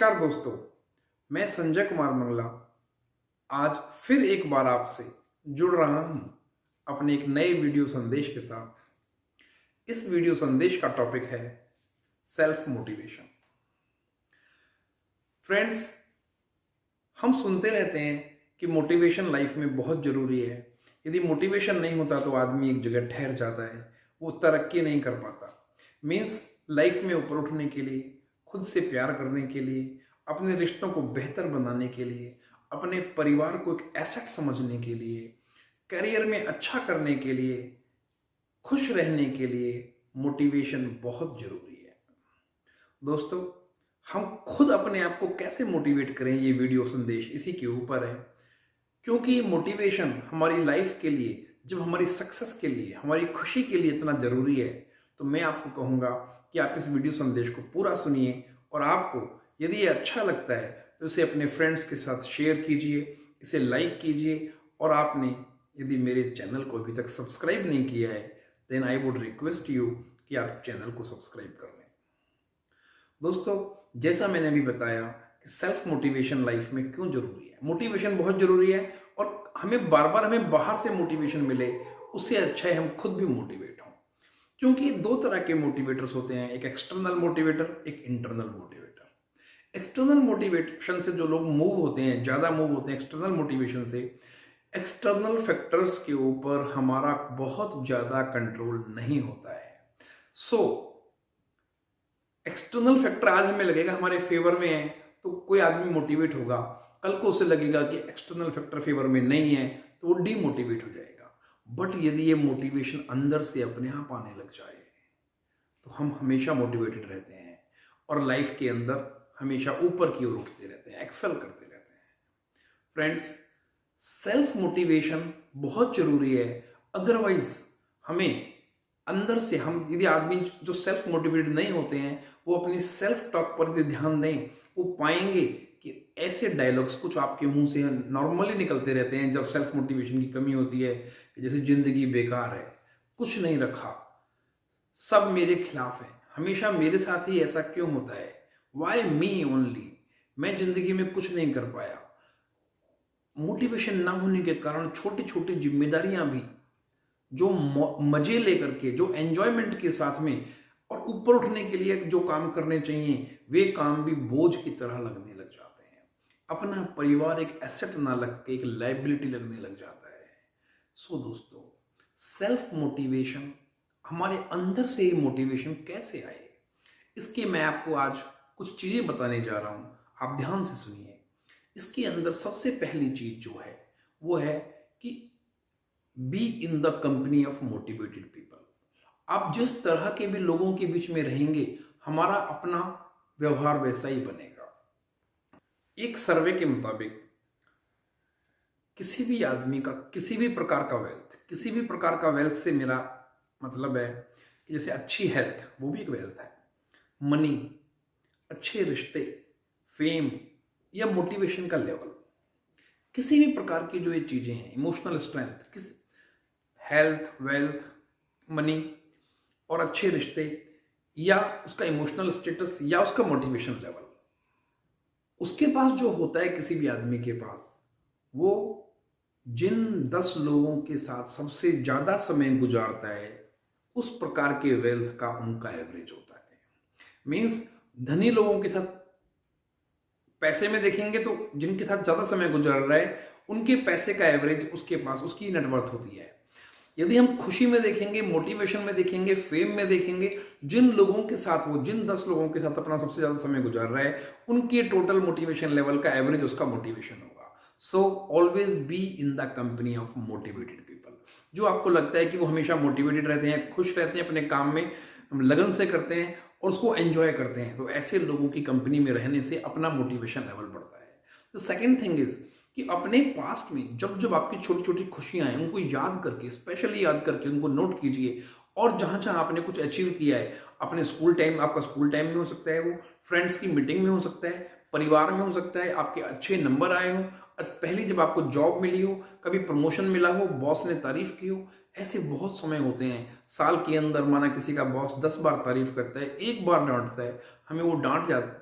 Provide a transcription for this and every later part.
नमस्कार दोस्तों, मैं संजय कुमार मंगला आज फिर एक बार आपसे जुड़ रहा हूं अपने एक नए वीडियो संदेश के साथ। इस वीडियो संदेश का टॉपिक है सेल्फ मोटिवेशन। फ्रेंड्स, हम सुनते रहते हैं कि मोटिवेशन लाइफ में बहुत ज़रूरी है। यदि मोटिवेशन नहीं होता तो आदमी एक जगह ठहर जाता है, वो तरक्की नहीं कर पाता। मीन्स लाइफ में ऊपर उठने के लिए, खुद से प्यार करने के लिए, अपने रिश्तों को बेहतर बनाने के लिए, अपने परिवार को एक एसेट समझने के लिए, करियर में अच्छा करने के लिए, खुश रहने के लिए मोटिवेशन बहुत ज़रूरी है। दोस्तों, हम खुद अपने आप को कैसे मोटिवेट करें, ये वीडियो संदेश इसी के ऊपर है। क्योंकि मोटिवेशन हमारी लाइफ के लिए, जब हमारी सक्सेस के लिए, हमारी खुशी के लिए इतना ज़रूरी है, तो मैं आपको कहूँगा कि आप इस वीडियो संदेश को पूरा सुनिए और आपको यदि ये अच्छा लगता है तो इसे अपने फ्रेंड्स के साथ शेयर कीजिए, इसे लाइक कीजिए। और आपने यदि मेरे चैनल को अभी तक सब्सक्राइब नहीं किया है then I would request you कि आप चैनल को सब्सक्राइब कर लें। दोस्तों, जैसा मैंने अभी बताया कि सेल्फ मोटिवेशन लाइफ में क्यों जरूरी है। मोटिवेशन बहुत जरूरी है और हमें बार बार हमें बाहर से मोटिवेशन मिले उससे अच्छा है हम खुद भी मोटिवेट हों। क्योंकि दो तरह के मोटिवेटर्स होते हैं, एक एक्सटर्नल मोटिवेटर, एक इंटरनल मोटिवेटर। एक्सटर्नल मोटिवेशन से जो लोग मूव होते हैं, ज़्यादा मूव होते हैं एक्सटर्नल मोटिवेशन से, एक्सटर्नल फैक्टर्स के ऊपर हमारा बहुत ज़्यादा कंट्रोल नहीं होता है। एक्सटर्नल फैक्टर आज हमें लगेगा हमारे फेवर में है तो कोई आदमी मोटिवेट होगा, कल को उसे लगेगा कि एक्सटर्नल फैक्टर फेवर में नहीं है तो वो डीमोटिवेट हो जाएगा। बट यदि ये मोटिवेशन अंदर से अपने आप आने लग जाए तो हम हमेशा मोटिवेटेड रहते हैं और लाइफ के अंदर हमेशा ऊपर की ओर उठते रहते हैं, एक्सेल करते रहते हैं। फ्रेंड्स, सेल्फ मोटिवेशन बहुत जरूरी है। अदरवाइज हमें अंदर से, हम यदि आदमी जो सेल्फ मोटिवेटेड नहीं होते हैं वो अपनी सेल्फ टॉक पर यदि ध्यान दें, वो पाएंगे कि ऐसे डायलॉग्स कुछ आपके मुंह से नॉर्मली निकलते रहते हैं जब सेल्फ मोटिवेशन की कमी होती है, जैसे जिंदगी बेकार है, कुछ नहीं रखा, सब मेरे खिलाफ है, हमेशा मेरे साथ ही ऐसा क्यों होता है, वाई मी ओनली, मैं जिंदगी में कुछ नहीं कर पाया। मोटिवेशन ना होने के कारण छोटी छोटी जिम्मेदारियां भी जो मजे लेकर के, जो एंजॉयमेंट के साथ में और ऊपर उठने के लिए जो काम करने चाहिए वे काम भी बोझ की तरह लगने लग जाते हैं। अपना परिवार एक एसेट ना लग के एक लायबिलिटी लगने लग जाता है। दोस्तों, सेल्फ मोटिवेशन, हमारे अंदर से ये मोटिवेशन कैसे आए, इसके मैं आपको आज कुछ चीजें बताने जा रहा हूं। आप ध्यान से सुनिए। इसके अंदर सबसे पहली चीज जो है वो है कि be in the company of motivated people. आप जिस तरह के भी लोगों के बीच में रहेंगे हमारा अपना व्यवहार वैसा ही बनेगा। एक सर्वे के मुताबिक किसी भी आदमी का किसी भी प्रकार का वेल्थ, किसी भी प्रकार का वेल्थ से मेरा मतलब है कि जैसे अच्छी हेल्थ, वो भी एक वेल्थ है, मनी, अच्छे रिश्ते, फेम या मोटिवेशन का लेवल, किसी भी प्रकार की जो ये चीजें हैं, इमोशनल स्ट्रेंथ, किसी हेल्थ, वेल्थ, मनी और अच्छे रिश्ते या उसका इमोशनल स्टेटस या उसका मोटिवेशन लेवल, उसके पास जो होता है किसी भी आदमी के पास, वो जिन 10 लोगों के साथ सबसे ज्यादा समय गुजारता है उस प्रकार के वेल्थ का उनका एवरेज होता है। मीन्स धनी लोगों के साथ पैसे में देखेंगे तो जिनके साथ ज्यादा समय गुजार रहा है उनके पैसे का एवरेज उसके पास, उसकी नेटवर्थ होती है। यदि हम खुशी में देखेंगे, मोटिवेशन में देखेंगे, फेम में देखेंगे, जिन लोगों के साथ, वो जिन 10 लोगों के साथ अपना सबसे ज्यादा समय गुजार रहा है उनके टोटल मोटिवेशन लेवल का एवरेज उसका मोटिवेशन होगा। So always be in the company of motivated people. जो आपको लगता है कि वो हमेशा मोटिवेटेड रहते हैं, खुश रहते हैं, अपने काम में लगन से करते हैं और उसको एंजॉय करते हैं, तो ऐसे लोगों की कंपनी में रहने से अपना मोटिवेशन लेवल बढ़ता है। द सेकेंड थिंग इज कि अपने पास्ट में जब जब आपकी छोटी छोटी खुशियां हैं उनको याद करके, स्पेशली याद करके उनको नोट कीजिए। और जहां जहां आपने कुछ अचीव किया है, अपने स्कूल टाइम, आपका स्कूल टाइम में हो सकता है, वो फ्रेंड्स की मीटिंग में हो सकता है, परिवार में हो सकता है, आपके अच्छे नंबर आए हो, पहली जब आपको जॉब मिली हो, कभी प्रमोशन मिला हो, बॉस ने तारीफ की हो, ऐसे बहुत समय होते हैं साल के अंदर, माना किसी का बॉस 10 बार तारीफ करता है, एक बार डांटता है, हमें वो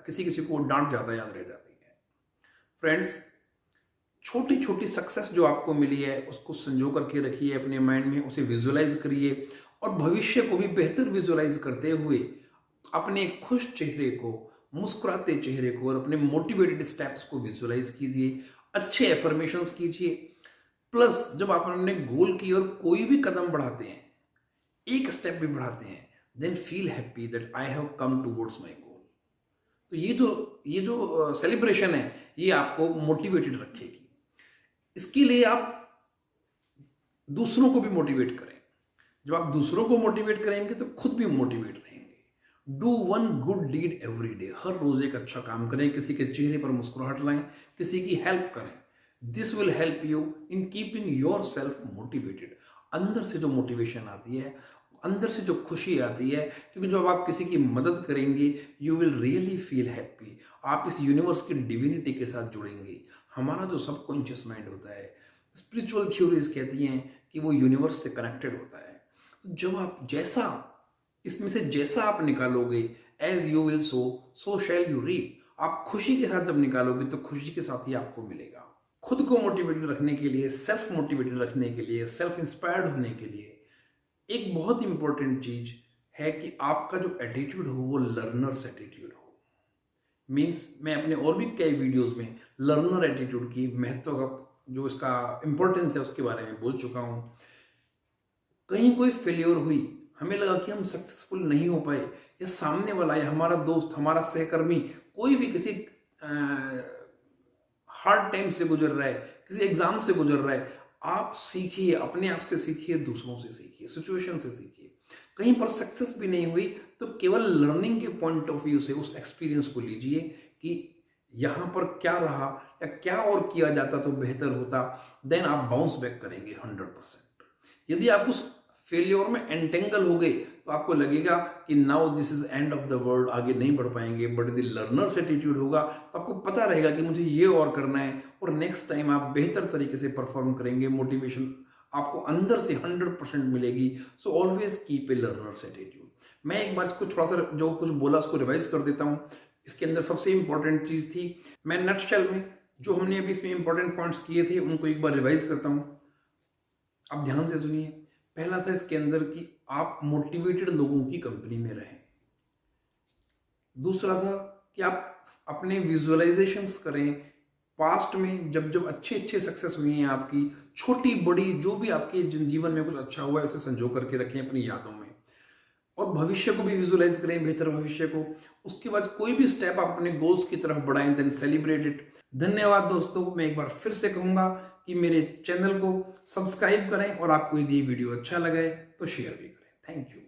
किसी किसी को डांट ज़्यादा याद रह जाती है। फ्रेंड्स, छोटी छोटी सक्सेस जो आपको मिली है उसको संजो करके रखिए अपने माइंड में, उसे विजुअलाइज करिए और भविष्य को भी बेहतर विजुअलाइज करते हुए अपने खुश चेहरे को, मुस्कुराते चेहरे को और अपने मोटिवेटेड स्टेप्स को विजुअलाइज कीजिए, अच्छे एफर्मेशंस कीजिए। प्लस जब आप अपने गोल की ओर कोई भी कदम बढ़ाते हैं, एक स्टेप भी बढ़ाते हैं, then feel happy that I have come towards my goal. तो ये जो सेलिब्रेशन है ये आपको मोटिवेटेड रखेगी। इसके लिए आप दूसरों को भी मोटिवेट करें। जब आप दूसरों को मोटिवेट करेंगे तो खुद भी मोटिवेट रहेंगे। Do one good deed every day, हर रोज एक अच्छा काम करें, किसी के चेहरे पर मुस्कुराहट लाएं, किसी की हेल्प करें। This will help you in keeping your self motivated. अंदर से जो मोटिवेशन आती है, अंदर से जो खुशी आती है, क्योंकि जब आप किसी की मदद करेंगे you will really feel happy. आप इस यूनिवर्स की डिविनिटी के साथ जुड़ेंगे। हमारा जो सबकॉन्शियस माइंड होता है, स्पिरिचुअल थ्योरीज कहती हैं कि वो यूनिवर्स से कनेक्टेड होता है। तो जब आप इसमें से जैसा आप निकालोगे, as you will so shall you reap. आप खुशी के साथ जब निकालोगे तो खुशी के साथ ही आपको मिलेगा। खुद को मोटिवेटेड रखने के लिए, सेल्फ मोटिवेटेड रखने के लिए, सेल्फ इंस्पायर्ड होने के लिए एक बहुत इंपॉर्टेंट चीज है कि आपका जो एटीट्यूड हो वो लर्नर्स एटीट्यूड हो। मीन्स मैं अपने और भी कई वीडियोस में लर्नर एटीट्यूड की महत्व का, जो इसका इंपॉर्टेंस है उसके बारे में बोल चुका हूं। कहीं कोई फेलियर हुई, हमें लगा कि हम सक्सेसफुल नहीं हो पाए, या सामने वाला या हमारा दोस्त, हमारा सहकर्मी कोई भी किसी हार्ड टाइम से गुजर रहा है, किसी एग्जाम से गुजर रहा है, आप सीखिए, अपने आप से सीखिए, दूसरों से सीखिए, सिचुएशन से सीखिए। कहीं पर सक्सेस भी नहीं हुई तो केवल लर्निंग के पॉइंट ऑफ व्यू से उस एक्सपीरियंस को लीजिए कि यहां पर क्या रहा या क्या और किया जाता तो बेहतर होता, देन आप बाउंस बैक करेंगे 100%। यदि आप उस फेलियर में एंटेंगल हो गए तो आपको लगेगा कि now this is end of the world, आगे नहीं बढ़ पाएंगे। बट यदि लर्नर्स एटीट्यूड होगा तो आपको पता रहेगा कि मुझे ये और करना है, और नेक्स्ट टाइम आप बेहतर तरीके से परफॉर्म करेंगे। मोटिवेशन आपको अंदर से 100% मिलेगी। So always keep a learners attitude. मैं एक बार इसको थोड़ा सा जो कुछ बोला उसको रिवाइज कर देता हूँ। इसके अंदर सबसे इंपॉर्टेंट चीज थी, मैं नटशेल में जो हमने अभी इसमें इंपॉर्टेंट पॉइंट्स किए थे उनको एक बार रिवाइज करता हूँ, आप ध्यान से सुनिए। पहला था इसके अंदर कि आप मोटिवेटेड लोगों की कंपनी में रहें। दूसरा था कि आप अपने विजुअलाइजेशंस करें, पास्ट में जब जब अच्छे सक्सेस हुई हैं आपकी, छोटी बड़ी जो भी आपके जीवन में कुछ अच्छा हुआ है उसे संजो करके रखें अपनी यादों में, और भविष्य को भी विजुअलाइज करें, बेहतर भविष्य को। उसके बाद कोई भी स्टेप आप अपने गोल्स की तरफ बढ़ाएं, देन सेलिब्रेट इट। धन्यवाद दोस्तों। मैं एक बार फिर से कहूंगा कि मेरे चैनल को सब्सक्राइब करें, और आपको यदि ये वीडियो अच्छा लगे तो शेयर भी करें। Thank you.